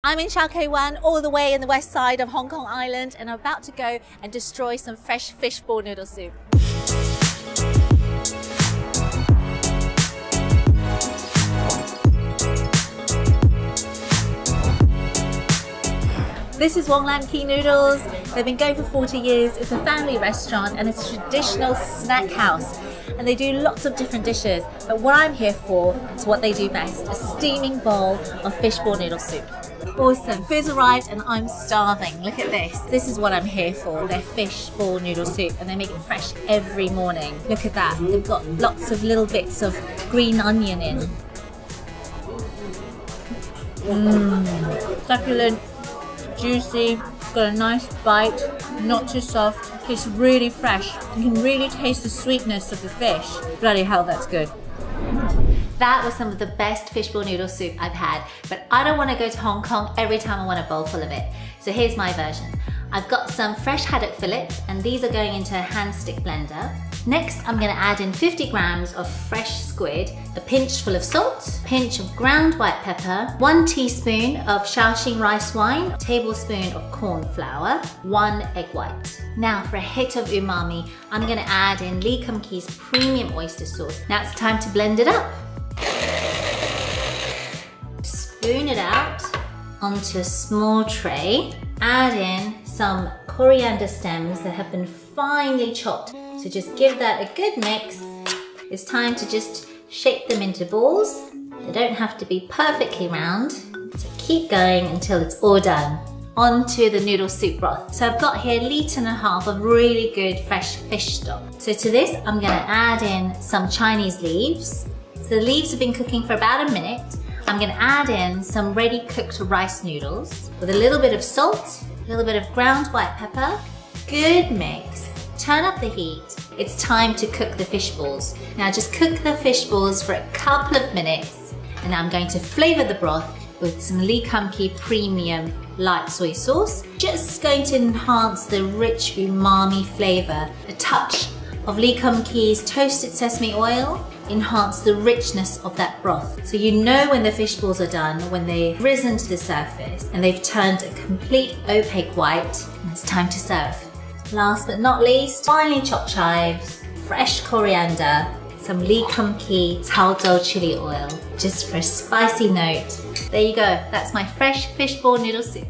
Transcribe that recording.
I'm in Shao Kei Wan, all the way in the west side of Hong Kong Island, and I'm about to go and destroy some fresh fishball noodle soup. This is Wong Lam Kee noodles. They've been going for 40 years. It's a family restaurant and it's a traditional snack house. And they do lots of different dishes. But what I'm here for is what they do best, a steaming bowl of fishball noodle soup. Awesome, food's arrived and I'm starving. Look at this. This is what I'm here for, their fishball noodle soup. And they make it fresh every morning. Look at that. They've got lots of little bits of green onion in. Succulent. Juicy, got a nice bite, not too soft, it's really fresh. You can really taste the sweetness of the fish. Bloody hell, that's good. That was some of the best fishball noodle soup I've had, but I don't want to go to Hong Kong every time I want a bowl full of it. So here's my version. I've got some fresh haddock fillets and these are going into a hand stick blender. Next, I'm going to add in 50 grams of fresh squid, a pinch full of salt, a pinch of ground white pepper, 1 teaspoon of Shaoxing rice wine, a tablespoon of corn flour, 1 egg white. Now for a hit of umami, I'm going to add in Lee Kum Kee's premium oyster sauce. Now it's time to blend it up. Spoon it out onto a small tray. Add in some coriander stems that have been finely chopped. So just give that a good mix. It's time to just shape them into balls. They don't have to be perfectly round. So keep going until it's all done. On to the noodle soup broth. So I've got here 1.5 litres of really good fresh fish stock. So to this, I'm gonna add in some Chinese leaves. So the leaves have been cooking for about a minute. I'm gonna add in some ready cooked rice noodles with a little bit of salt, a little bit of ground white pepper. Good mix. Turn up the heat. It's time to cook the fish balls. Now just cook the fish balls for a couple of minutes and I'm going to flavour the broth with some Lee Kum Kee premium light soy sauce. Just going to enhance the rich umami flavour. A touch of Lee Kum Kee's toasted sesame oil enhance the richness of that broth. So you know when the fish balls are done, when they've risen to the surface and they've turned a complete opaque white, and it's time to serve. Last but not least, finely chopped chives, fresh coriander, some Lee Kum Kee Taozhou chili oil, just for a spicy note. There you go, that's my fresh fishball noodle soup.